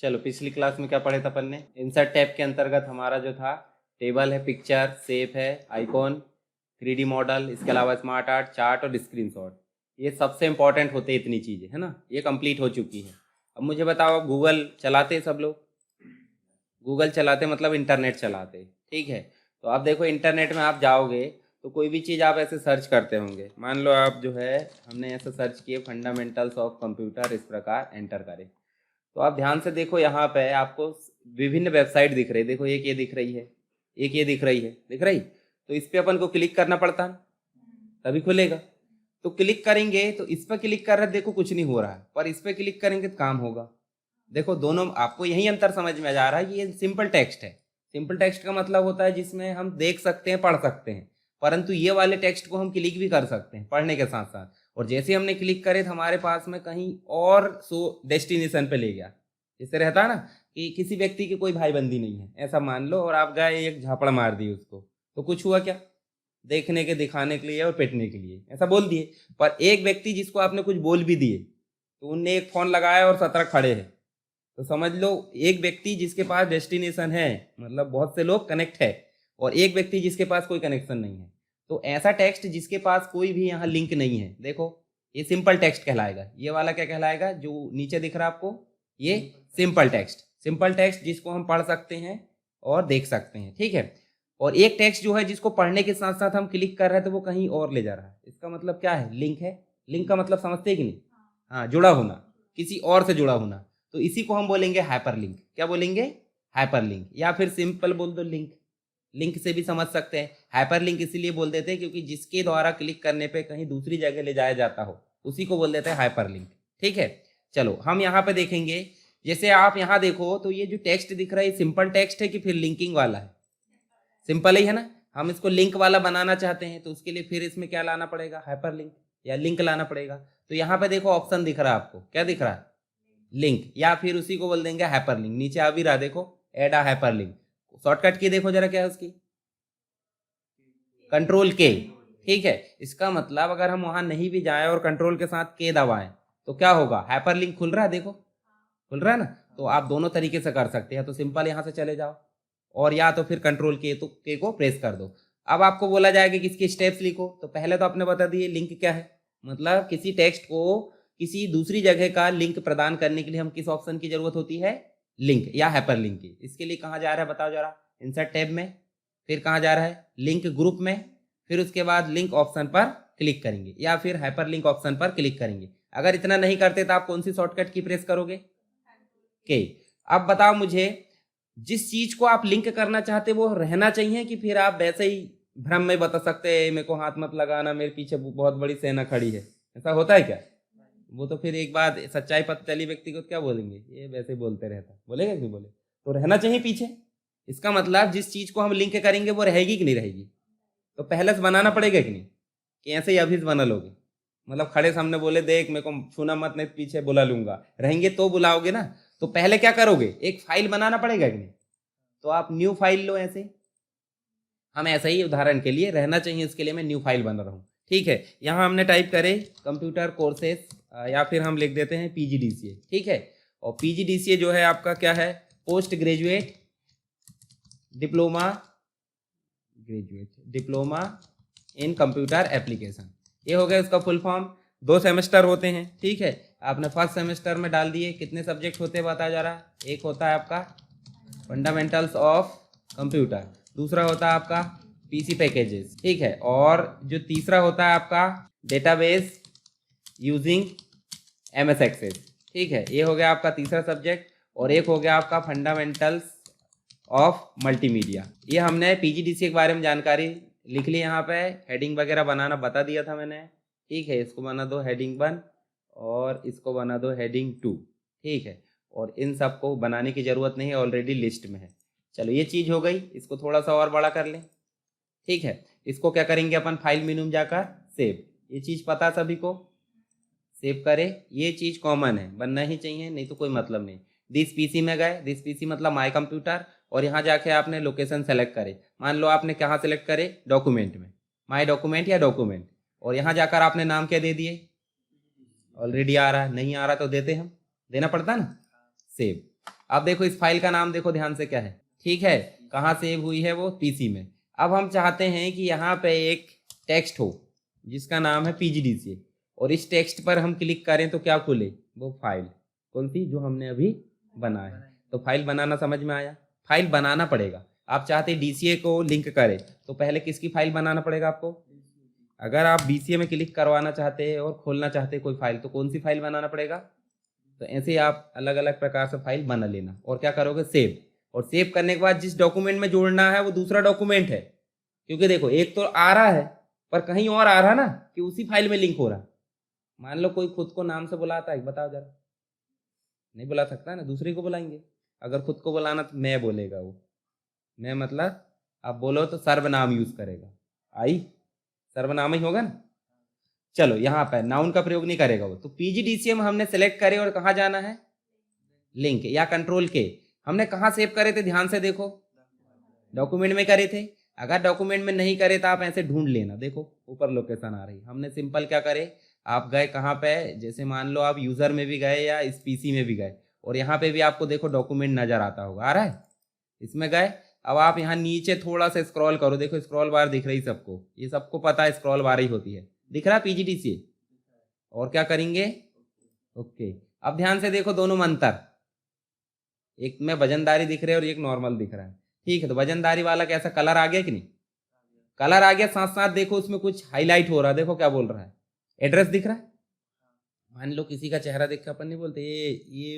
चलो पिछली क्लास में क्या पढ़े था अपन ने। इंसर्ट टैब के अंतर्गत हमारा जो था टेबल है, पिक्चर, शेप है, आइकॉन, 3D मॉडल, इसके अलावा स्मार्ट आर्ट, चार्ट और स्क्रीनशॉट। ये सबसे इंपॉर्टेंट होते हैं, इतनी चीज़ें है ना, ये कंप्लीट हो चुकी है। अब मुझे बताओ, गूगल चलाते सब लोग? गूगल चलाते मतलब इंटरनेट चलाते, ठीक है। तो आप देखो इंटरनेट में आप जाओगे तो कोई भी चीज़ आप ऐसे सर्च करते होंगे। मान लो आप जो है, हमने ऐसे सर्च किए फंडामेंटल्स ऑफ कंप्यूटर, इस प्रकार एंटर करें तो आप ध्यान से देखो, यहाँ पे आपको विभिन्न वेबसाइट दिख रही है। देखो एक ये दिख रही है, एक ये दिख रही है, दिख रही। तो इस पे अपन को क्लिक करना पड़ता है तभी खुलेगा। तो क्लिक करेंगे तो इस पर क्लिक कर रहे, देखो कुछ नहीं हो रहा है, पर इस पर क्लिक करेंगे तो काम होगा। देखो दोनों आपको यही अंतर समझ में आ जा रहा है कि ये सिंपल टेक्स्ट है। सिंपल टेक्स्ट का मतलब होता है जिसमें हम देख सकते हैं, पढ़ सकते हैं, परंतु ये वाले टेक्स्ट को हम क्लिक भी कर सकते हैं पढ़ने के साथ साथ। और जैसे हमने क्लिक करे तो हमारे पास में कहीं और डेस्टिनेशन पे ले गया। जैसे रहता है ना कि किसी व्यक्ति की कोई भाई बंदी नहीं है, ऐसा मान लो, और आप गए एक झापड़ मार दी उसको, तो कुछ हुआ क्या? देखने के, दिखाने के लिए और पेटने के लिए ऐसा बोल दिए। पर एक व्यक्ति जिसको आपने कुछ बोल भी दिए, तो उनने एक फोन लगाया और 17 खड़े हैं, तो समझ लो एक व्यक्ति जिसके पास डेस्टिनेशन है, मतलब बहुत से लोग कनेक्ट है, और एक व्यक्ति जिसके पास कोई कनेक्शन नहीं है। तो ऐसा टेक्स्ट जिसके पास कोई भी यहाँ लिंक नहीं है, देखो ये सिंपल टेक्स्ट कहलाएगा। ये वाला क्या कहलाएगा जो नीचे दिख रहा है आपको? ये सिंपल टेक्स्ट। सिंपल टेक्स्ट जिसको हम पढ़ सकते हैं और देख सकते हैं, ठीक है। और एक टेक्स्ट जो है जिसको पढ़ने के साथ साथ हम क्लिक कर रहे हैं तो वो कहीं और ले जा रहा है, इसका मतलब क्या है? लिंक है। लिंक का मतलब समझते हैं कि नहीं? हाँ, जुड़ा होना, किसी और से जुड़ा होना। तो इसी को हम बोलेंगे हाइपरलिंक। क्या बोलेंगे? हाइपरलिंक, या फिर सिंपल बोल दो लिंक। लिंक से भी समझ सकते हैं। हाइपरलिंक इसीलिए बोल देते हैं क्योंकि जिसके द्वारा क्लिक करने पे कहीं दूसरी जगह ले जाया जाता हो, उसी को बोल देते हैं हाइपरलिंक, ठीक है। चलो हम यहाँ पे देखेंगे, जैसे आप यहाँ देखो तो ये जो टेक्स्ट दिख रहा है सिंपल टेक्स्ट है कि फिर लिंकिंग वाला है? सिंपल ही है ना। हम इसको लिंक वाला बनाना चाहते हैं तो उसके लिए फिर इसमें क्या लाना पड़ेगा? हाइपरलिंक या लिंक लाना पड़ेगा। तो यहाँ पे देखो ऑप्शन दिख रहा है आपको, क्या दिख रहा है? लिंक, या फिर उसी को बोल देंगे हाइपरलिंक। नीचे आ भी रहा, देखो एड आ हाइपरलिंक। शॉर्टकट की देखो जरा क्या है उसकी, कंट्रोल के, ठीक है। इसका मतलब अगर हम वहां नहीं भी जाए और कंट्रोल के साथ के दबाएं तो क्या होगा? हाइपरलिंक खुल रहा है, देखो खुल रहा है ना। तो आप दोनों तरीके से कर सकते हैं, तो सिंपल यहां से चले जाओ और या तो फिर कंट्रोल के, तो के को प्रेस कर दो। अब आपको बोला जाएगा कि इसके स्टेप्स लिखो, तो पहले तो आपने बता दिए लिंक क्या है। मतलब किसी टेक्स्ट को किसी दूसरी जगह का लिंक प्रदान करने के लिए हम किस ऑप्शन की जरूरत होती है? लिंक या हाइपर लिंक की। इसके लिए कहाँ जा रहा है बताओ जरा? इंसर्ट टैब में, फिर कहाँ जा रहा है? लिंक ग्रुप में, फिर उसके बाद लिंक ऑप्शन पर क्लिक करेंगे या फिर हाइपर लिंक ऑप्शन पर क्लिक करेंगे। अगर इतना नहीं करते तो आप कौन सी शॉर्टकट की प्रेस करोगे? के। अब बताओ मुझे, जिस चीज को आप लिंक करना चाहते वो रहना चाहिए कि फिर आप वैसे ही भ्रम में बता सकते हैं मेरे को हाथ मत लगाना, मेरे पीछे बहुत बड़ी सेना खड़ी है, ऐसा होता है क्या? वो तो फिर एक बात सच्चाई पता चली व्यक्ति को क्या बोलेंगे? ये वैसे बोलते रहता, बोलेगा कि नहीं बोले? तो रहना चाहिए पीछे। इसका मतलब जिस चीज को हम लिंक करेंगे वो रहेगी कि नहीं रहेगी? तो पहले से बनाना पड़ेगा कि नहीं? कि ऐसे ही अभी से बना लोगे? मतलब खड़े सामने बोले देख मेरे को छूना मत, नहीं पीछे बुला लूंगा, रहेंगे तो बुलाओगे ना। तो पहले क्या करोगे? एक फाइल बनाना पड़ेगा कि नहीं? तो आप न्यू फाइल लो। ऐसे हम ऐसा ही उदाहरण के लिए रहना चाहिए, इसके लिए मैं न्यू फाइल बना रहा हूँ, ठीक है। यहाँ हमने टाइप करे कंप्यूटर कोर्सेस, या फिर हम लिख देते हैं PGDCA, ठीक है। और PGDCA जो है आपका क्या है? Post graduate diploma, diploma in computer application. ये हो गया इसका फुल फॉर्म। 2 सेमेस्टर होते हैं, ठीक है। आपने फर्स्ट सेमेस्टर में डाल दिए। कितने सब्जेक्ट होते हैं बताया जा रहा? एक होता है आपका फंडामेंटल्स ऑफ कंप्यूटर, दूसरा होता है आपका PC पैकेजेस, ठीक है। और जो तीसरा होता है आपका डेटाबेस यूजिंग MS एक्सेस, ठीक है। ये हो गया आपका तीसरा सब्जेक्ट। और एक हो गया आपका फंडामेंटल्स ऑफ मल्टीमीडिया। ये हमने PGDCA के बारे में जानकारी लिख ली। यहाँ पे हेडिंग वगैरह बनाना बता दिया था मैंने, ठीक है। इसको बना दो हेडिंग 1 और इसको बना दो हेडिंग 2, ठीक है। और इन सब को बनाने की ज़रूरत नहीं है, ऑलरेडी लिस्ट में है। चलो ये चीज़ हो गई, इसको थोड़ा सा और बड़ा कर लें, ठीक है। इसको क्या करेंगे अपन? फाइल मेनू में जाकर सेव। ये चीज़ पता सभी को? सेव करें, ये चीज़ कॉमन है, बनना ही चाहिए, नहीं तो कोई मतलब नहीं। दिस PC में गए, दिस PC मतलब माई कंप्यूटर, और यहाँ जाके आपने लोकेशन सेलेक्ट करे। मान लो आपने कहाँ सेलेक्ट करे? डॉक्यूमेंट में, माई डॉक्यूमेंट या डॉक्यूमेंट। और यहाँ जाकर आपने नाम क्या दे दिए? ऑलरेडी आ रहा है, नहीं आ रहा तो देते हम, देना पड़ता ना, सेव। अब देखो इस फाइल का नाम देखो ध्यान से क्या है, ठीक है, कहाँ सेव हुई है, वो पीसी में। अब हम चाहते हैं कि यहाँ पे एक टेक्स्ट हो जिसका नाम है PGDCA, और इस टेक्स्ट पर हम क्लिक करें तो क्या खुले, वो फाइल कौन सी जो हमने अभी बनाया है। तो फाइल बनाना समझ में आया, फाइल बनाना पड़ेगा। आप चाहते DCA को लिंक करें तो पहले किसकी फाइल बनाना पड़ेगा आपको। अगर आप BCA में क्लिक करवाना चाहते हैं और खोलना चाहते हैं कोई फाइल, तो कौन सी फाइल बनाना पड़ेगा। तो ऐसे ही आप अलग अलग प्रकार से फाइल बना लेना, और क्या करोगे, सेव। और सेव करने के बाद जिस डॉक्यूमेंट में जोड़ना है वो दूसरा डॉक्यूमेंट है, क्योंकि देखो एक तो आ रहा है पर कहीं और आ रहा ना, कि उसी फाइल में लिंक हो रहा। मान लो कोई खुद को नाम से बुलाता है, बताओ जरा, नहीं बुला सकता ना, दूसरे को बुलाएंगे। अगर खुद को बुलाना तो मैं बोलेगा, वो मैं मतलब आप बोलो तो सर्वनाम यूज करेगा, आई सर्वनाम ही होगा ना। चलो यहाँ पे नाउन का प्रयोग नहीं करेगा वो। तो PGDCA में हमने सेलेक्ट करे और कहाँ जाना है, लिंक या कंट्रोल के। हमने कहाँ सेव करे थे, ध्यान से देखो, डॉक्यूमेंट में करे थे। अगर डॉक्यूमेंट में नहीं करे तो आप ऐसे ढूंढ लेना, देखो ऊपर लोकेशन आ रही। हमने सिंपल क्या करे, आप गए कहाँ पे, जैसे मान लो आप यूजर में भी गए या इस PC में भी गए, और यहाँ पे भी आपको देखो डॉक्यूमेंट नजर आता होगा, आ रहा है, इसमें गए। अब आप यहाँ नीचे थोड़ा सा स्क्रॉल करो, देखो स्क्रॉल बार दिख रही सबको, ये सबको पता है स्क्रॉल बार ही होती है, दिख रहा है PGDCA। और क्या करेंगे, ओके। अब ध्यान से देखो दोनों में अंतर, एक में वजनदारी दिख रही है और एक नॉर्मल दिख रहा है, ठीक है। तो वजनदारी वाला कैसा कलर आ गया कि नहीं, कलर आ गया, साथ साथ देखो उसमें कुछ हाईलाइट हो रहा है, देखो क्या बोल रहा है, एड्रेस दिख रहा है। मान लो किसी का चेहरा देख के अपन नहीं बोलते ये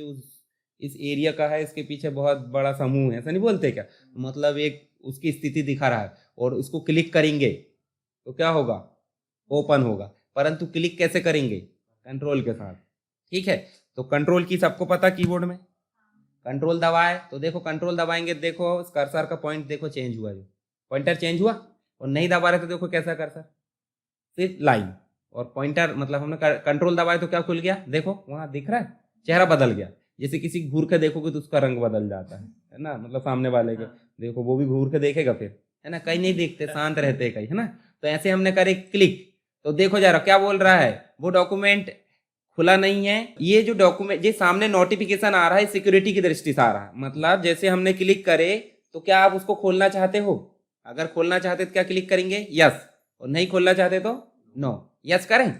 इस एरिया का है, इसके पीछे बहुत बड़ा समूह है, ऐसा नहीं बोलते क्या, मतलब एक उसकी स्थिति दिखा रहा है, और उसको क्लिक करेंगे तो क्या होगा, ओपन होगा। परंतु क्लिक कैसे करेंगे, कंट्रोल के साथ, ठीक है। तो कंट्रोल की सबको पता, कीबोर्ड में कंट्रोल दबाए तो देखो, कंट्रोल दबाएंगे देखो कर्सर का पॉइंट देखो चेंज हुआ, जो पॉइंटर चेंज हुआ। और नहीं दबा रहे तो देखो कैसा कर्सर, सिर्फ लाइन और पॉइंटर, मतलब हमने कंट्रोल दबाए तो क्या खुल गया, देखो वहां दिख रहा है, चेहरा बदल गया। जैसे किसी घूर के देखोगे तो उसका रंग बदल जाता है ना, मतलब सामने वाले के देखो, वो भी घूर के देखेगा फिर, है ना, कहीं नहीं देखते, शांत रहते कहीं, है ना। तो ऐसे हमने करे क्लिक, तो देखो जरा क्या बोल रहा है, वो डॉक्यूमेंट खुला नहीं है। ये जो डॉक्यूमेंट, ये सामने नोटिफिकेशन आ रहा है, सिक्योरिटी की दृष्टि से आ रहा है, मतलब जैसे हमने क्लिक करे तो क्या आप उसको खोलना चाहते हो, अगर खोलना चाहते तो क्या क्लिक करेंगे, यस, और नहीं खोलना चाहते तो नो। यस करें,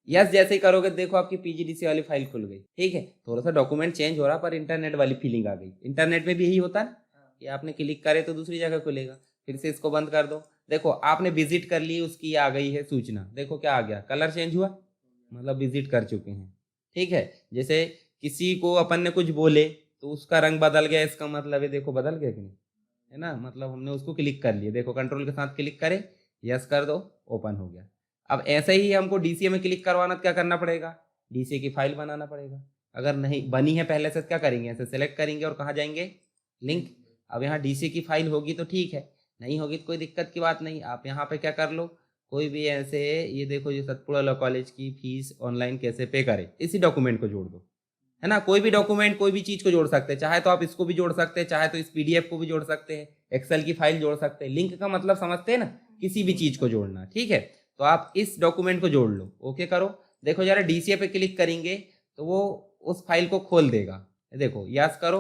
यस जैसे ही करोगे देखो आपकी PGDCA वाली फाइल खुल गई, ठीक है। थोड़ा सा डॉक्यूमेंट चेंज हो रहा पर इंटरनेट वाली फीलिंग आ गई। इंटरनेट में भी यही होता है कि आपने क्लिक करे तो दूसरी जगह खुलेगा, फिर से इसको बंद कर दो, देखो आपने विजिट कर ली, उसकी आ गई है सूचना, देखो क्या आ गया, कलर चेंज हुआ, मतलब विजिट कर चुके हैं, ठीक है। जैसे किसी को अपन ने कुछ बोले तो उसका रंग बदल गया, इसका मतलब है देखो बदल गया कि नहीं, है ना, मतलब हमने उसको क्लिक कर लिया, देखो कंट्रोल के साथ क्लिक करे, यस कर दो, ओपन हो गया। अब ऐसे ही हमको DCA में क्लिक करवाना तो क्या करना पड़ेगा, DCA की फाइल बनाना पड़ेगा। अगर नहीं बनी है पहले से, क्या करेंगे, ऐसे सेलेक्ट करेंगे और कहाँ जाएंगे, लिंक। अब यहाँ DCA की फाइल होगी तो ठीक है, नहीं होगी तो कोई दिक्कत की बात नहीं, आप यहाँ पे क्या कर लो, कोई भी ऐसे, ये देखो ये सतपुड़ा लॉ कॉलेज की फीस ऑनलाइन कैसे पे करे, इसी डॉक्यूमेंट को जोड़ दो, है ना। कोई भी डॉक्यूमेंट कोई भी चीज को जोड़ सकते हैं, चाहे तो आप इसको भी जोड़ सकते हैं, चाहे तो इस PDF को भी जोड़ सकते हैं, एक्सेल की फाइल जोड़ सकते हैं। लिंक का मतलब समझते हैं ना, किसी भी चीज को जोड़ना, ठीक है। तो आप इस डॉक्यूमेंट को जोड़ लो, ओके करो। देखो जरा DCA पे क्लिक करेंगे तो वो उस फाइल को खोल देगा, देखो यस करो,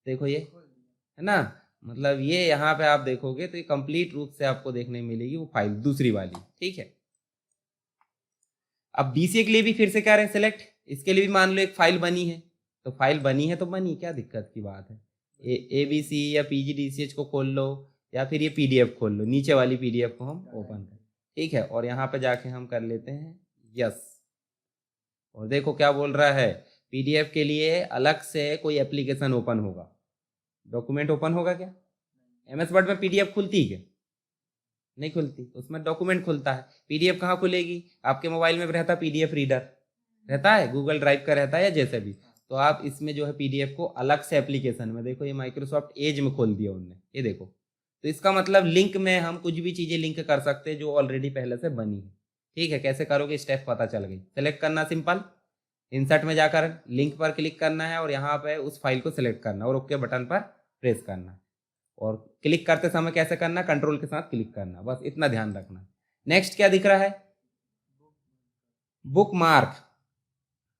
देखो ये, है ना, मतलब ये यहाँ पे आप देखोगे तो ये कंप्लीट रूप से आपको देखने मिलेगी वो फाइल दूसरी वाली, ठीक है। अब DCA के लिए भी फिर से क्या रहे सेलेक्ट, इसके लिए भी मान लो एक फाइल बनी है, तो फाइल बनी है तो बनी, क्या दिक्कत की बात है। ABC या PGDCH को खोल लो, या फिर ये PDF खोल लो, नीचे वाली PDF को हम ओपन करें, ठीक है। और यहाँ पे जाके हम कर लेते हैं यस, और देखो क्या बोल रहा है, PDF के लिए अलग से कोई एप्लीकेशन ओपन होगा, डॉक्यूमेंट ओपन होगा क्या, MS वर्ड में PDF खुलती है क्या, नहीं खुलती, उसमें डॉक्यूमेंट खुलता है। PDF कहाँ खुलेगी, आपके मोबाइल में रहता PDF रीडर रहता है, गूगल ड्राइव का रहता है, या जैसे भी। तो आप इसमें जो है PDF को अलग से एप्लीकेशन में, देखो ये माइक्रोसॉफ्ट एज में खोल दिया उनने, ये देखो। तो इसका मतलब लिंक में हम कुछ भी चीजें लिंक कर सकते हैं जो ऑलरेडी पहले से बनी है, ठीक है। कैसे करोगे, स्टेप पता चल गई। सेलेक्ट करना सिंपल, इंसर्ट में जाकर लिंक पर क्लिक करना है और यहाँ पे उस फाइल को सिलेक्ट करना और ओके बटन पर प्रेस करना, और क्लिक करते समय कैसे करना, कंट्रोल के साथ क्लिक करना, बस इतना ध्यान रखना। नेक्स्ट क्या दिख रहा है, बुक मार्क।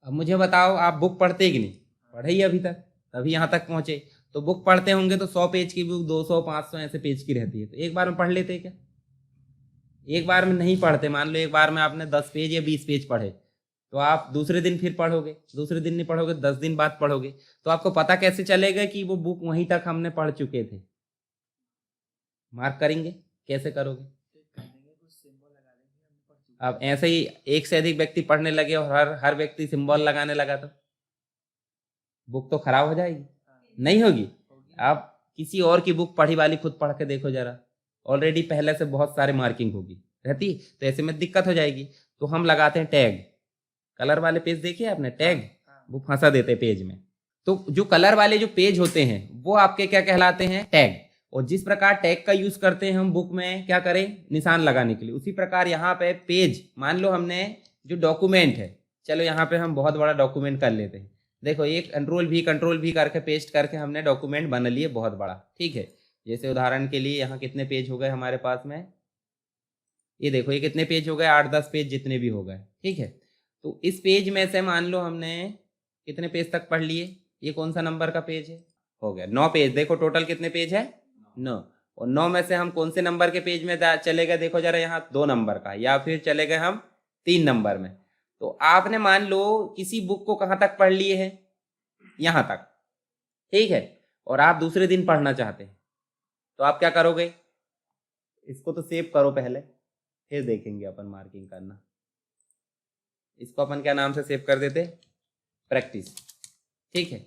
अब मुझे बताओ आप बुक पढ़ते कि नहीं, पढ़े ही अभी तक, तभी यहाँ तक पहुंचे। तो बुक पढ़ते होंगे तो 100 पेज की बुक 200 500 ऐसे पेज की रहती है, तो एक बार में पढ़ लेते क्या? एक बार में नहीं पढ़ते। मान लो एक बार में आपने 10 पेज या 20 पेज पढ़े, तो आप दूसरे दिन फिर पढ़ोगे, दूसरे दिन नहीं पढ़ोगे, 10 दिन बाद पढ़ोगे, तो आपको पता कैसे चलेगा कि वो बुक वहीं तक हमने पढ़ चुके थे? मार्क करेंगे, कैसे करोगे? अब ऐसे ही एक से अधिक व्यक्ति पढ़ने लगे और हर व्यक्ति सिंबल लगाने लगा तो बुक तो खराब हो जाएगी, नहीं होगी। आप किसी और की बुक पढ़ी वाली खुद पढ़ के देखो जरा, ऑलरेडी पहले से बहुत सारे मार्किंग होगी रहती, तो ऐसे में दिक्कत हो जाएगी। तो हम लगाते हैं टैग। कलर वाले पेज देखिए आपने, टैग वो फंसा देते पेज में। तो जो कलर वाले जो पेज होते हैं वो आपके क्या कहलाते हैं? टैग। और जिस प्रकार टैग का यूज करते हैं हम बुक में क्या करें? निशान लगाने के लिए, उसी प्रकार यहाँ पे पेज, मान लो हमने जो डॉक्यूमेंट है, चलो यहाँ पे हम बहुत बड़ा डॉक्यूमेंट कर लेते हैं। देखो ये कंट्रोल भी करके पेस्ट करके हमने डॉक्यूमेंट बना लिए बहुत बड़ा, ठीक है। जैसे उदाहरण के लिए यहाँ कितने पेज हो गए हमारे पास में, ये देखो ये कितने पेज हो गए, 8-10 पेज जितने भी हो गए, ठीक है। तो इस पेज में से मान लो हमने कितने पेज तक पढ़ लिए, ये कौन सा नंबर का पेज है? हो गया 9 पेज। देखो टोटल कितने पेज है? 9। और 9 में से हम कौन से नंबर के पेज में चले गए? देखो जरा यहाँ 2 नंबर का, या फिर चले गए हम 3 नंबर में। तो आपने मान लो किसी बुक को कहाँ तक पढ़ लिए है? यहाँ तक, ठीक है। और आप दूसरे दिन पढ़ना चाहते हैं, तो आप क्या करोगे? इसको तो सेव करो पहले, फिर देखेंगे अपन मार्किंग करना। इसको अपन क्या नाम से सेव कर देते? प्रैक्टिस, ठीक है।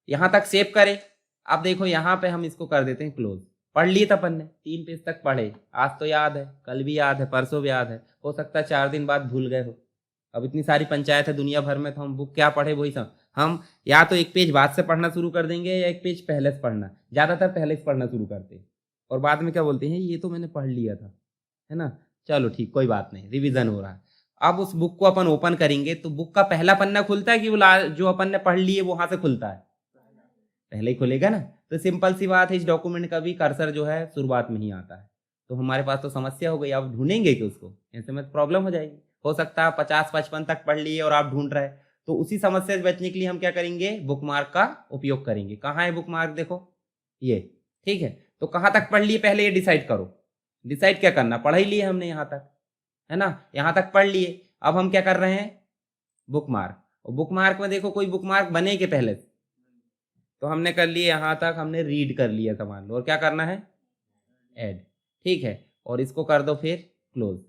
यहां तक सेव करें। अब देखो यहाँ पे हम इसको कर देते हैं क्लोज। पढ़ लिए था अपन ने, 3 पेज तक पढ़े, आज तो याद है, कल भी याद है, परसों भी याद है, हो सकता है 4 दिन बाद भूल गए हो। अब इतनी सारी पंचायत है दुनिया भर में, तो हम बुक क्या पढ़े वही सब हम या तो एक पेज बाद से पढ़ना शुरू कर देंगे या एक पेज पहले से पढ़ना, ज़्यादातर पहले से पढ़ना शुरू करते हैं। और बाद में क्या बोलते हैं, ये तो मैंने पढ़ लिया था, है ना, चलो ठीक, कोई बात नहीं, रिविजन हो रहा है। अब उस बुक को अपन ओपन करेंगे तो बुक का पहला पन्ना खुलता है कि वो जो अपन ने पढ़ लिए वहां से खुलता है? पहले ही खुलेगा ना। तो सिंपल सी बात है, इस डॉक्यूमेंट का भी कर्सर जो है शुरुआत में ही आता है। तो हमारे पास तो समस्या हो गई, आप ढूंढेंगे कि उसको, ऐसे में प्रॉब्लम हो जाएगी। हो सकता है 50-55 तक पढ़ लिए और आप ढूंढ रहे हैं, तो उसी समस्या से बचने के लिए हम क्या करेंगे? बुकमार्क का उपयोग करेंगे। कहाँ है बुकमार्क? देखो ये, ठीक है। तो कहाँ तक पढ़ लिए पहले ये डिसाइड करो। डिसाइड क्या करना, पढ़ ही लिए हमने यहाँ तक, है ना, यहाँ तक पढ़ लिए। अब हम क्या कर रहे हैं? बुकमार्क। और बुकमार्क में देखो कोई बुकमार्क बने के पहले, तो हमने कर लिए यहाँ तक, हमने रीड कर लिया था मान लो, और क्या करना है? ऐड, ठीक है। और इसको कर दो फिर क्लोज,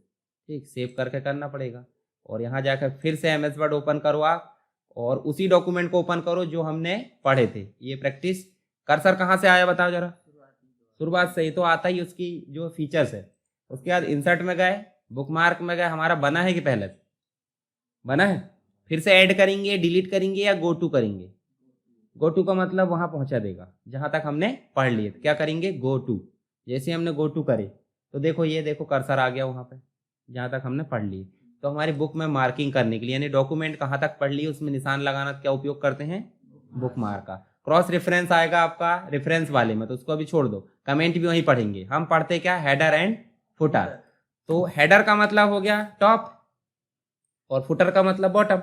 ठीक, सेव करके करना पड़ेगा। और यहाँ जाकर फिर से MS वर्ड ओपन करो आप, और उसी डॉक्यूमेंट को ओपन करो जो हमने पढ़े थे। ये प्रैक्टिस कर्सर कहाँ से आया बताओ जरा? शुरुआत से ही तो आता ही उसकी जो फीचर्स है। उसके बाद इंसर्ट में गए, बुकमार्क में गए, हमारा बना है कि पहले बना है? फिर से ऐड करेंगे, डिलीट करेंगे या गो टू करेंगे? गो टू का मतलब वहां पहुंचा देगा जहां तक हमने पढ़ लिए। तो क्या करेंगे? Go to. जैसे हमने गो टू करे तो देखो ये देखो कर्सर आ गया वहां पे जहां तक हमने पढ़ लिए। तो हमारी बुक में मार्किंग करने के लिए, यानी डॉक्यूमेंट कहाँ तक पढ़ लिए उसमें निशान लगाना क्या उपयोग करते हैं? बुक मार्क का। क्रॉस रेफरेंस आएगा आपका रेफरेंस वाले में, तो उसको अभी छोड़ दो, कमेंट भी वहीं पढ़ेंगे। हम पढ़ते क्या? Header and footer. तो हेडर का मतलब हो गया टॉप और फुटर का मतलब बॉटम।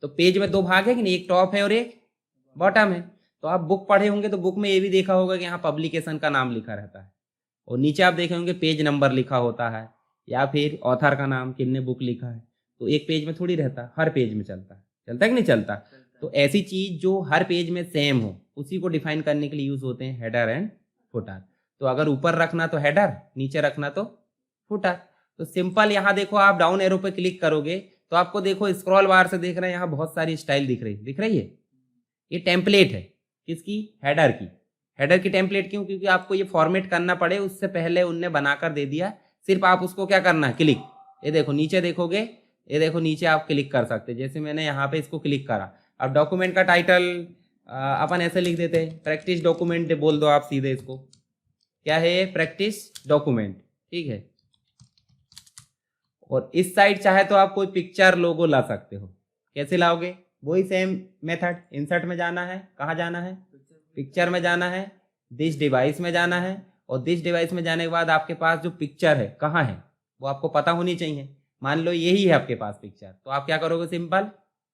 तो पेज में 2 भाग है कि नहीं, एक टॉप है और एक बॉटम है। तो आप बुक पढ़े होंगे तो बुक में ये भी देखा होगा कि यहाँ पब्लिकेशन का नाम लिखा रहता है, और नीचे आप देखे होंगे पेज नंबर लिखा होता है, या फिर ऑथर का नाम, किसने बुक लिखा है। तो एक पेज में थोड़ी रहता, हर पेज में चलता है। चलता है कि नहीं चलता? तो ऐसी चीज जो हर पेज में सेम हो, उसी को डिफाइन करने के लिए यूज होते हैं हेडर एंड फुटर। तो अगर ऊपर रखना तो हेडर, नीचे रखना तो फुटर। तो सिंपल यहाँ देखो, आप डाउन एरो पे क्लिक करोगे तो आपको देखो स्क्रॉल बार से देख रहे हैं, यहाँ बहुत सारी स्टाइल दिख रही है। ये टेम्पलेट है किसकी? हेडर की। हेडर की टेम्पलेट क्यों? क्योंकि आपको ये फॉर्मेट करना पड़े उससे पहले उनने बनाकर दे दिया, सिर्फ आप उसको क्या करना है? क्लिक। ये देखो नीचे देखोगे, ये देखो नीचे आप क्लिक कर सकते, जैसे मैंने यहाँ पे इसको क्लिक करा। अब डॉक्यूमेंट का टाइटल अपन ऐसे लिख देते हैं, प्रैक्टिस डॉक्यूमेंट बोल दो आप सीधे इसको, क्या है? प्रैक्टिस डॉक्यूमेंट, ठीक है। और इस साइड चाहे तो आप कोई पिक्चर लोगो ला सकते हो। कैसे लाओगे? वही सेम मेथड, इंसर्ट में जाना है, कहाँ जाना है? पिक्चर में जाना है, दिस डिवाइस में जाना है, और दिस डिवाइस में जाने के बाद आपके पास जो पिक्चर है कहाँ है वो आपको पता होनी चाहिए। मान लो यही है आपके पास पिक्चर, तो आप क्या करोगे? सिंपल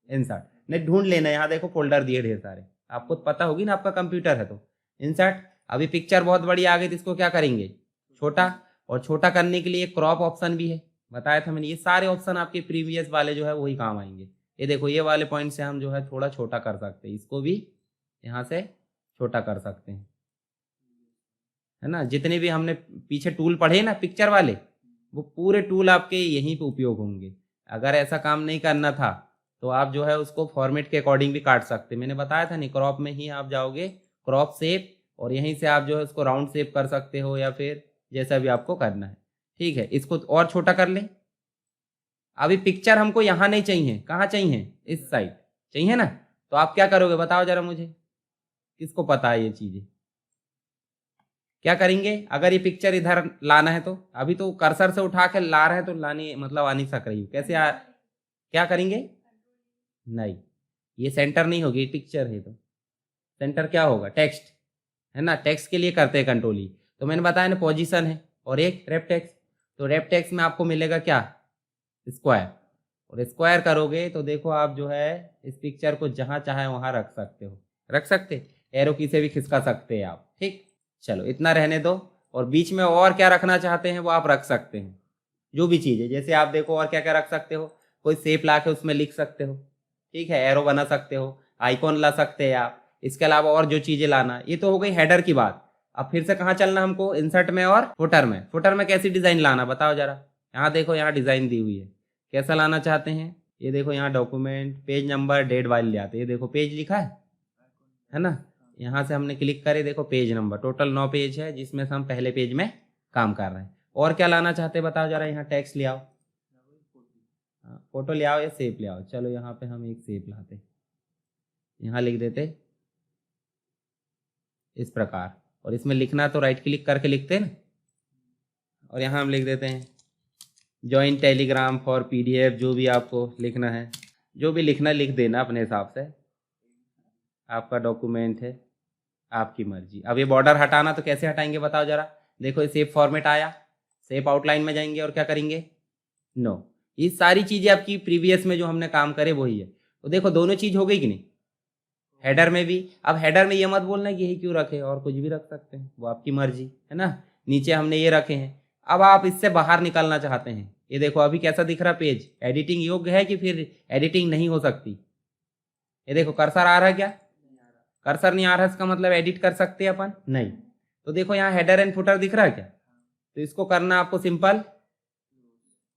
इंसर्ट, नहीं ढूंढ लेना, यहाँ देखो फोल्डर दिए ढेर सारे, आपको पता होगी ना, आपका कंप्यूटर है तो। इंसर्ट, अभी पिक्चर बहुत बड़ी आ गई तो इसको क्या करेंगे, छोटा, और छोटा करने के लिए क्रॉप ऑप्शन भी है, बताया था मैंने। ये सारे ऑप्शन आपके प्रीवियस वाले जो है वही काम आएंगे। ये देखो ये वाले पॉइंट से हम जो है थोड़ा छोटा कर सकते हैं, इसको भी यहाँ से छोटा कर सकते हैं, है ना। जितने भी हमने पीछे टूल पढ़े ना पिक्चर वाले, वो पूरे टूल आपके यहीं पे उपयोग होंगे। अगर ऐसा काम नहीं करना था तो आप जो है उसको फॉर्मेट के अकॉर्डिंग भी काट सकते। मैंने बताया था नहीं, क्रॉप में ही आप जाओगे, क्रॉप शेप, और यहीं से आप जो है उसको राउंड शेप कर सकते हो या फिर जैसा भी आपको करना है। ठीक है, इसको और छोटा कर लें। अभी पिक्चर हमको यहाँ नहीं चाहिए, कहाँ चाहिए, इस साइड चाहिए ना। तो आप क्या करोगे बताओ जरा मुझे, किसको पता है ये चीजें, क्या करेंगे अगर ये पिक्चर इधर लाना है तो। अभी तो कर्सर से उठा के ला रहे हैं तो लानी मतलब आ नहीं सक रही हो, कैसे क्या करेंगे, नहीं ये सेंटर नहीं होगी, पिक्चर है तो सेंटर क्या होगा, टेक्स्ट, है ना। टेक्स्ट के लिए करते हैं कंट्रोल ई। तो मैंने बताया ना पोजीशन है और एक रेप टेक्स्ट। तो रेप टेक्स्ट में आपको मिलेगा क्या, स्क्वायर, और स्क्वायर करोगे तो देखो आप जो है इस पिक्चर को जहां चाहे वहां रख सकते हो, रख सकते, एरो की से भी खिसका सकते हैं आप। ठीक, चलो इतना रहने दो। और बीच में और क्या रखना चाहते हैं वो आप रख सकते हैं, जो भी चीज़ है। जैसे आप देखो और क्या क्या रख सकते हो, कोई शेप ला के उसमें लिख सकते हो, ठीक है, एरो बना सकते हो, आइकॉन ला सकते हैं आप। इसके अलावा और जो चीज़ें लाना, ये तो हो गई हेडर की बात। अब फिर से कहाँ चलना हमको, इंसर्ट में और फुटर में। फुटर में कैसी डिज़ाइन लाना बताओ जरा। यहाँ देखो यहाँ डिज़ाइन दी हुई है, कैसा लाना चाहते हैं। ये देखो यहाँ डॉक्यूमेंट, पेज नंबर, डेट वाइल ले आते। ये देखो पेज लिखा है ना। यहाँ से हमने क्लिक करे, देखो पेज नंबर, टोटल 9 पेज है जिसमें से हम पहले पेज में काम कर रहे हैं। और क्या लाना चाहते हैं बताओ जरा। यहाँ टेक्स्ट ले आओ, फोटो ले आओ या शेप ले आओ। चलो यहाँ पे हम एक शेप लाते, यहाँ लिख देते इस प्रकार। और इसमें लिखना तो राइट क्लिक करके लिखते हैं ना, और यहाँ हम लिख देते हैं ज्वाइन टेलीग्राम फॉर पीडीएफ। जो भी आपको लिखना है, जो भी लिखना लिख देना अपने हिसाब से, आपका डॉक्यूमेंट है, आपकी मर्जी। अब ये बॉर्डर हटाना तो कैसे हटाएंगे बताओ जरा। देखो ये सेफ फॉर्मेट आया, सेफ आउटलाइन में जाएंगे और क्या करेंगे, नो। ये सारी चीज़ें आपकी प्रीवियस में जो हमने काम करे वही है। तो देखो दोनों चीज़ हो गई कि नहीं, हेडर में भी। अब हेडर में ये मत बोलना कि यही क्यों रखे, और कुछ भी रख सकते हैं, वो आपकी मर्जी है ना। नीचे हमने ये रखे हैं। अब आप इससे बाहर निकलना चाहते हैं, ये देखो अभी कैसा दिख रहा पेज, एडिटिंग योग्य है कि फिर एडिटिंग नहीं हो सकती। ये देखो कर्सर आ रहा है क्या, कर्सर नहीं आ रहा है, इसका मतलब एडिट कर सकते हैं अपन नहीं। तो देखो यहाँ हेडर एंड फुटर दिख रहा है क्या। तो इसको करना आपको सिंपल,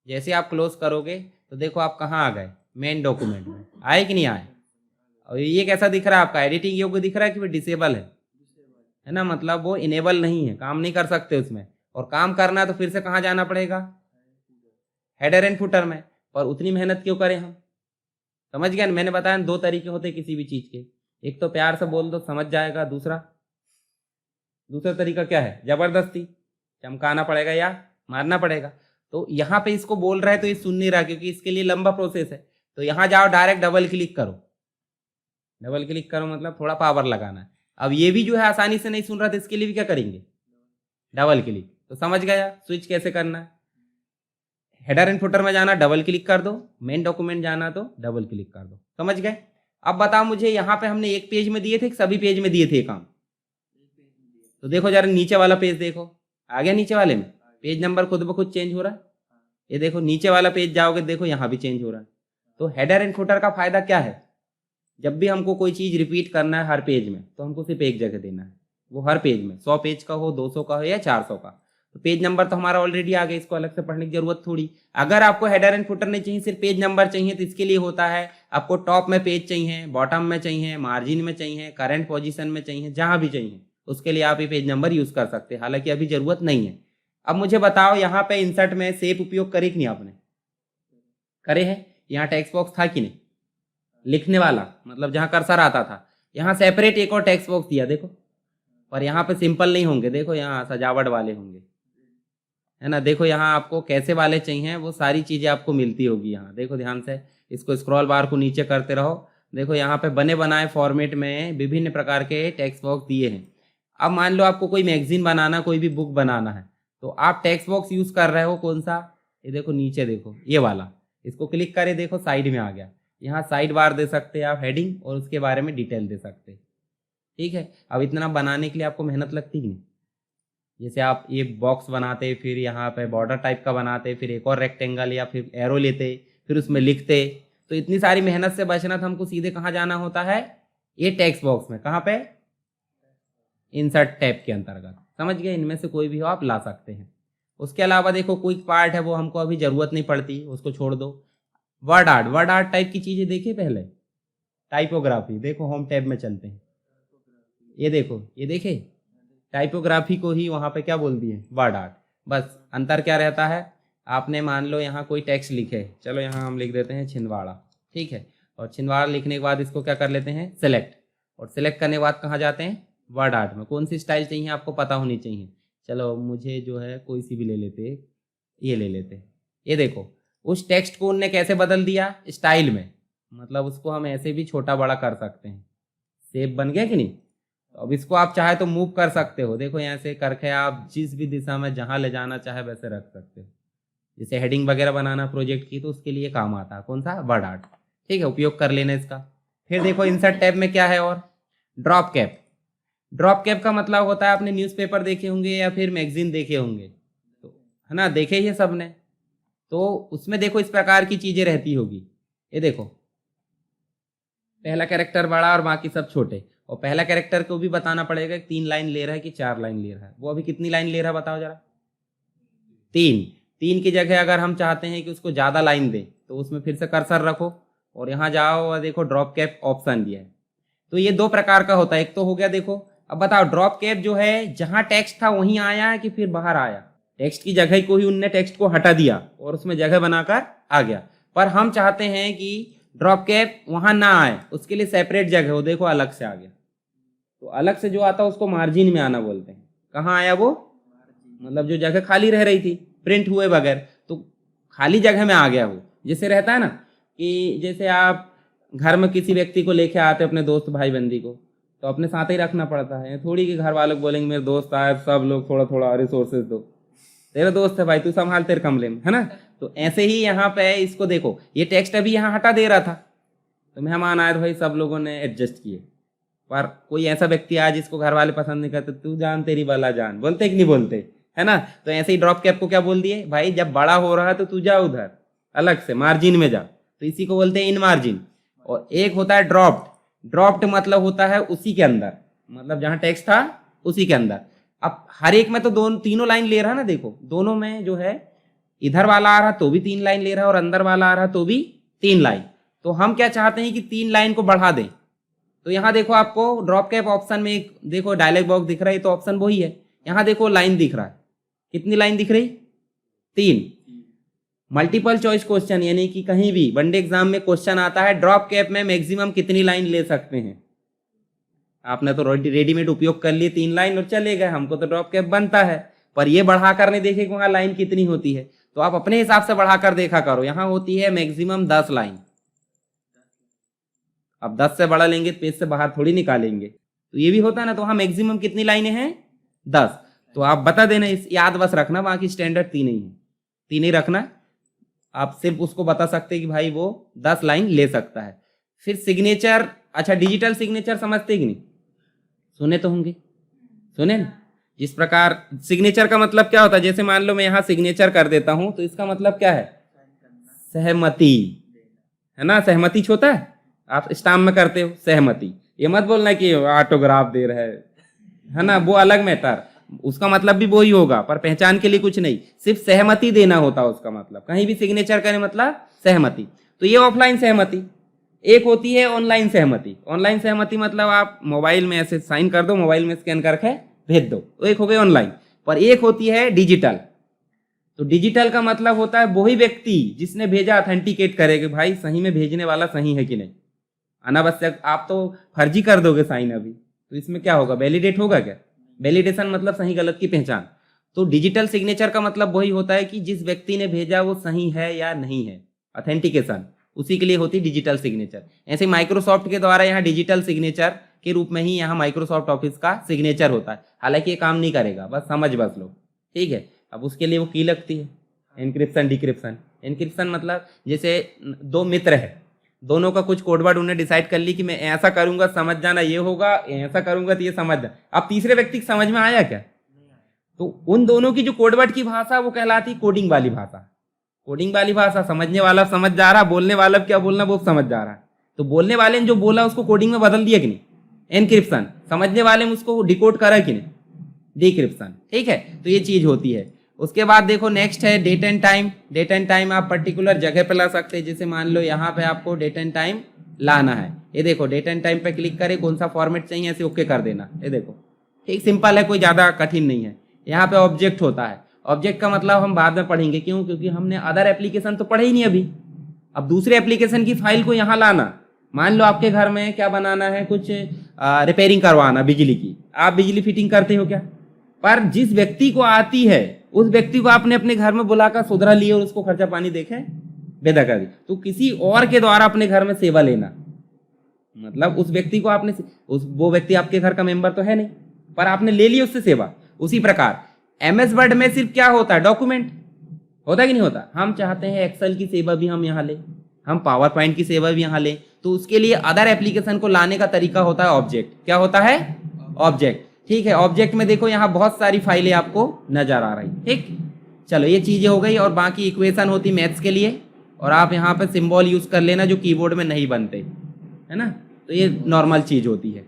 जैसे आप क्लोज करोगे तो देखो आप कहाँ आ गए, मेन डॉक्यूमेंट में आए कि नहीं आए। और ये कैसा दिख रहा है आपका, एडिटिंग योग्य दिख रहा है कि फिर डिसेबल है ना, मतलब वो इनेबल नहीं है, काम नहीं कर सकते उसमें। और काम करना है तो फिर से कहाँ जाना पड़ेगा, हेडर एंड फुटर में। पर उतनी मेहनत क्यों करें हम, समझ गए। मैंने बताया 2 तरीके होते किसी भी चीज़ के, एक तो प्यार से बोल दो समझ जाएगा, दूसरा तरीका क्या है, जबरदस्ती चमकाना पड़ेगा या मारना पड़ेगा। तो यहाँ पे इसको बोल रहा है तो ये सुन नहीं रहा, क्योंकि इसके लिए लंबा प्रोसेस है। तो यहाँ जाओ डायरेक्ट डबल क्लिक करो, डबल क्लिक करो मतलब थोड़ा पावर लगाना है। अब ये भी जो है आसानी से नहीं सुन रहा था, इसके लिए भी क्या करेंगे, डबल क्लिक। तो समझ गया स्विच कैसे करना है। हेडर एंड फुटर में जाना, डबल क्लिक कर दो, मेन डॉक्यूमेंट जाना तो डबल क्लिक कर दो, समझ गए। अब बताओ मुझे, यहाँ पे हमने एक पेज में दिए थे, सभी पेज में दिए थे काम। तो देखो जरा नीचे वाला पेज देखो, आ गया नीचे वाले में, पेज नंबर खुद ब खुद चेंज हो रहा है। ये देखो नीचे वाला पेज जाओगे, देखो यहाँ भी चेंज हो रहा है। तो हेडर एंड फुटर का फायदा क्या है, जब भी हमको कोई चीज़ रिपीट करना है हर पेज में, तो हमको सिर्फ एक जगह देना है, वो हर पेज में, 100 पेज का हो, 200 का हो या 400 का। तो पेज नंबर तो हमारा ऑलरेडी आ गया, इसको अलग से पढ़ने की जरूरत थोड़ी। अगर आपको हेडर एंड फुटर नहीं चाहिए, सिर्फ पेज नंबर चाहिए, तो इसके लिए होता है आपको टॉप में पेज चाहिए, बॉटम में चाहिए, मार्जिन में चाहिए, करंट पोजीशन में चाहिए, जहां भी चाहिए उसके लिए आप ये पेज नंबर यूज कर सकते हैं। हालांकि अभी जरूरत नहीं है। अब मुझे बताओ, यहाँ पे इंसर्ट में शेप उपयोग करे कि नहीं आपने, करे है। यहाँ टेक्स्ट बॉक्स था कि नहीं, लिखने वाला मतलब जहाँ कर्सर आता था, यहाँ सेपरेट एक और टेक्स्ट बॉक्स दिया देखो। और यहाँ पे सिंपल नहीं होंगे, देखो यहाँ सजावट वाले होंगे, है ना। देखो यहाँ आपको कैसे वाले चाहिए, वो सारी चीज़ें आपको मिलती होगी यहाँ। देखो ध्यान से इसको स्क्रॉल बार को नीचे करते रहो, देखो यहाँ पे बने बनाए फॉर्मेट में विभिन्न प्रकार के टेक्स्ट बॉक्स दिए हैं। अब मान लो आपको कोई मैगजीन बनाना, कोई भी बुक बनाना है, तो आप टेक्स्ट बॉक्स यूज कर रहे हो कौन सा, ये देखो नीचे देखो ये वाला, इसको क्लिक करे, देखो साइड में आ गया। यहाँ साइड बार दे सकते हैं आप हेडिंग, और उसके बारे में डिटेल दे सकते हैं। ठीक है। अब इतना बनाने के लिए आपको मेहनत लगती कि नहीं? जैसे आप ये बॉक्स बनाते, फिर यहाँ पे बॉर्डर टाइप का बनाते, फिर एक और रेक्टेंगल या फिर एरो लेते, फिर उसमें लिखते, तो इतनी सारी मेहनत से बचना था हमको सीधे कहाँ जाना होता है? ये टेक्स्ट बॉक्स में। कहाँ पे? इंसर्ट टैब के अंतर्गत। समझ गए? इनमें से कोई भी हो आप ला सकते हैं। उसके अलावा देखो क्विक पार्ट है, वो हमको अभी ज़रूरत नहीं पड़ती, उसको छोड़ दो। Word art, word art type की चीज़ें देखिए पहले। टाइपोग्राफी देखो, होम टैब में चलते हैं, ये देखो, ये देखे टाइपोग्राफी को ही वहाँ पे क्या बोल दिए? Word art. बस अंतर क्या रहता है? आपने मान लो यहाँ कोई टेक्स्ट लिखे, चलो यहाँ हम लिख देते हैं छिंदवाड़ा, ठीक है। और छिंदवाड़ा लिखने के बाद इसको क्या कर लेते हैं? सेलेक्ट। और सेलेक्ट करने के बाद कहाँ जाते हैं? वर्ड आर्ट में। कौन सी स्टाइल चाहिए आपको पता होनी चाहिए। चलो मुझे जो है कोई सी भी ले लेते, ये ले लेते। ये देखो उस टेक्स्ट को उनने कैसे बदल दिया? स्टाइल में। मतलब उसको हम ऐसे भी छोटा बड़ा कर सकते हैं। शेप बन गया कि नहीं? तो अब इसको आप चाहे तो मूव कर सकते हो। देखो यहाँ से करके आप जिस भी दिशा में जहाँ ले जाना चाहे वैसे रख सकते हो। जैसे हेडिंग वगैरह बनाना प्रोजेक्ट की, तो उसके लिए काम आता है कौन सा? Word art. ठीक है, उपयोग कर लेना इसका। फिर देखो इंसर्ट टैब में क्या है और? Drop cap. ड्रॉप कैप का मतलब होता है, आपने न्यूज़पेपर देखे होंगे या फिर मैगजीन देखे होंगे, तो है ना, देखे ही है सबने। तो उसमें देखो इस प्रकार की चीजें रहती होगी। ये देखो पहला कैरेक्टर बड़ा और बाकी सब छोटे, और पहला कैरेक्टर को भी बताना पड़ेगा कि 3 लाइन ले रहा है कि 4 लाइन ले रहा है। वो अभी कितनी लाइन ले रहा है बताओ जरा? 3। 3 की जगह अगर हम चाहते हैं कि उसको ज़्यादा लाइन दें, तो उसमें फिर से कर्सर रखो और यहाँ जाओ और देखो ड्रॉप कैप ऑप्शन दिया है। तो ये 2 प्रकार का होता है। एक तो हो गया, देखो अब बताओ ड्रॉप कैप जो है जहाँ टेक्स्ट था वहीं आया है कि फिर बाहर आया? टेक्स्ट की जगह को ही उनने टेक्स्ट को हटा दिया और उसमें जगह बनाकर आ गया। पर हम चाहते हैं कि ड्रॉप कैप वहां ना आए, उसके लिए सेपरेट जगह हो। देखो अलग से आ गया। तो अलग से जो आता है उसको मार्जिन में आना बोलते हैं। कहाँ आया वो? मतलब जो जगह खाली रह रही थी प्रिंट हुए बगैर, तो खाली जगह में आ गया वो। जैसे रहता है ना कि जैसे आप घर में किसी व्यक्ति को लेके आते अपने दोस्त भाई बंदी को, तो अपने साथ ही रखना पड़ता है। थोड़ी कि घर वालों को बोलेंगे मेरे दोस्त आए सब लोग थोड़ा थोड़ा रिसोर्सेज दो, तेरा दोस्त है भाई तू संभाल तेरे कमरे में, है ना। तो ऐसे ही यहाँ पे इसको देखो, ये टेक्स्ट अभी यहाँ हटा दे रहा था, तो मेहमान आए तो भाई सब लोगों ने एडजस्ट किए। पर कोई ऐसा व्यक्ति आया जिसको घर वाले पसंद नहीं करते, तू जान तेरी वाला जान, बोलते कि नहीं बोलते, है ना। तो ऐसे ही ड्रॉप कैप को क्या बोल दिए भाई, जब बड़ा हो रहा है तो तू जा उधर अलग से मार्जिन में जा, तो इसी को बोलते हैं इन मार्जिन। और एक होता है ड्रॉप्ड। ड्रॉप्ड मतलब होता है उसी के अंदर, मतलब जहां टेक्स्ट था उसी के अंदर। अब हर एक में तो दोनों तीनों लाइन ले रहा है ना, देखो दोनों में जो है इधर वाला आ रहा तो भी 3 लाइन ले रहा है और अंदर वाला आ रहा तो भी 3 लाइन। तो हम क्या चाहते हैं कि 3 लाइन को बढ़ा दें। तो यहाँ देखो आपको ड्रॉप कैप ऑप्शन में एक देखो डायलॉग बॉक्स दिख रहा है, तो ऑप्शन वही है। यहाँ देखो लाइन दिख रहा है, कितनी लाइन दिख रही? 3। मल्टीपल चॉइस क्वेश्चन, यानी कि कहीं भी वनडे एग्जाम में क्वेश्चन आता है ड्रॉप कैप में मैक्सिमम कितनी लाइन ले सकते हैं। आपने तो रेडीमेड उपयोग कर लिए 3 लाइन और चले गए, हमको तो ड्रॉप कैप बनता है। पर ये बढ़ाकर नहीं देखे कि वहां लाइन कितनी होती है, तो आप अपने हिसाब से बढ़ाकर देखा करो। यहाँ होती है मैक्सिमम 10 लाइन। अब 10 से बड़ा लेंगे तो पेज से बाहर थोड़ी निकालेंगे, तो ये भी होता है ना। तो वहां मैक्सिमम कितनी लाइनें हैं? 10। तो आप बता देना, इस याद बस रखना, बाकी स्टैंडर्ड 3 ही है, 3 ही रखना। आप सिर्फ उसको बता सकते हैं कि भाई वो 10 लाइन ले सकता है। फिर सिग्नेचर, अच्छा डिजिटल सिग्नेचर समझते कि नहीं? सुने तो होंगे, सुने ना। जिस प्रकार सिग्नेचर का मतलब क्या होता है, जैसे मान लो मैं यहाँ सिग्नेचर कर देता हूं, तो इसका मतलब क्या है? सहमति, है ना। सहमति होता है, आप स्टाम्प में करते हो सहमति। ये मत बोलना कि ऑटोग्राफ दे रहा है ना, वो अलग मैटर, उसका मतलब भी वही होगा, पर पहचान के लिए कुछ नहीं, सिर्फ सहमति देना होता है उसका मतलब। कहीं भी सिग्नेचर करें मतलब सहमति। तो ये ऑफलाइन सहमति। एक होती है ऑनलाइन सहमति। ऑनलाइन सहमति मतलब आप मोबाइल में ऐसे साइन कर दो, मोबाइल में स्कैन करके भेज दो, तो एक हो गई ऑनलाइन। पर एक होती है डिजिटल। तो डिजिटल का मतलब होता है वही व्यक्ति जिसने भेजा ऑथेंटिकेट करे कि भाई सही में भेजने वाला सही है कि नहीं। अनावश्यक आप तो फर्जी कर दोगे साइन अभी, तो इसमें क्या होगा? वैलिडेट होगा क्या? वैलिडेशन मतलब सही गलत की पहचान। तो डिजिटल सिग्नेचर का मतलब वही होता है कि जिस व्यक्ति ने भेजा वो सही है या नहीं है, ऑथेंटिकेशन, उसी के लिए होती डिजिटल सिग्नेचर। ऐसे माइक्रोसॉफ्ट के द्वारा यहाँ डिजिटल सिग्नेचर के रूप में ही यहाँ माइक्रोसॉफ्ट ऑफिस का सिग्नेचर होता है। हालांकि ये काम नहीं करेगा, बस समझ बस लो, ठीक है। अब उसके लिए वो की लगती है एनक्रिप्शन डिक्रिप्शन। एनक्रिप्शन मतलब जैसे 2 मित्र है, दोनों का कुछ कोड वर्ड उन्हें डिसाइड कर ली कि मैं ऐसा करूंगा समझ जाना ये होगा, ऐसा करूंगा तो ये समझ जाना। अब तीसरे व्यक्ति को समझ में आया क्या? तो उन दोनों की जो कोड वर्ड की भाषा वो कहलाती कोडिंग वाली भाषा। कोडिंग वाली भाषा समझने वाला समझ जा रहा, बोलने वाला क्या बोलना वो समझ जा रहा है। तो बोलने वाले ने जो बोला उसको कोडिंग में बदल दिया कि नहीं, एनक्रिप्शन। समझने वाले ने उसको डिकोड करा कि नहीं, डिक्रिप्शन। ठीक है, तो ये चीज होती है। उसके बाद देखो नेक्स्ट है date and time. Date and time आप पर्टिकुलर जगह पे ला सकते हैं, जैसे मान लो यहाँ पे आपको डेट एंड टाइम लाना है। ये देखो डेट एंड टाइम पे क्लिक करें, कौन सा फॉर्मेट चाहिए ऐसे ओके कर देना। ये देखो ठीक सिंपल है, कोई ज़्यादा कठिन नहीं है। यहाँ पे ऑब्जेक्ट होता है। ऑब्जेक्ट का मतलब हम बाद में पढ़ेंगे, क्यों? क्योंकि हमने अदर एप्लीकेशन तो पढ़े ही नहीं अभी। अब दूसरे एप्लीकेशन की फाइल को यहाँ लाना, मान लो आपके घर में क्या बनाना है, कुछ रिपेयरिंग करवाना बिजली की, आप बिजली फिटिंग करते हो क्या? पर जिस व्यक्ति को आती है उस व्यक्ति को आपने अपने घर में बुलाकर सुधरा लिए और उसको खर्चा पानी देखे बेदखल। तो किसी और के द्वारा अपने घर में सेवा लेना, मतलब उस व्यक्ति को आपने वो व्यक्ति आपके घर का मेंबर तो है नहीं, पर आपने ले ली उससे सेवा। उसी प्रकार MS वर्ड में सिर्फ क्या होता है, डॉक्यूमेंट होता है कि नहीं होता। हम चाहते हैं एक्सेल की सेवा भी हम यहाँ ले, हम पावर पॉइंट की सेवा भी यहाँ ले, तो उसके लिए अदर एप्लीकेशन को लाने का तरीका होता है ऑब्जेक्ट। क्या होता है? ऑब्जेक्ट। ठीक है, ऑब्जेक्ट में देखो यहाँ बहुत सारी फाइलें आपको नजर आ रही। ठीक, चलो ये चीजें हो गई। और बाकी इक्वेशन होती मैथ्स के लिए, और आप यहाँ पे सिंबल यूज कर लेना जो कीबोर्ड में नहीं बनते, है ना। तो ये नॉर्मल चीज होती है।